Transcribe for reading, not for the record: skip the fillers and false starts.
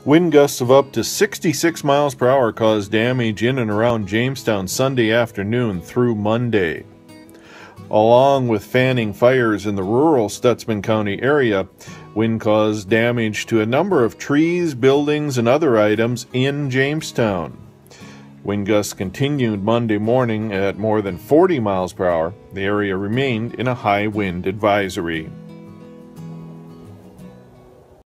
Wind gusts of up to 66 miles per hour caused damage in and around Jamestown Sunday afternoon through Monday. Along with fanning fires in the rural Stutsman County area, wind caused damage to a number of trees, buildings, and other items in Jamestown. Wind gusts continued Monday morning at more than 40 miles per hour. The area remained in a high wind advisory.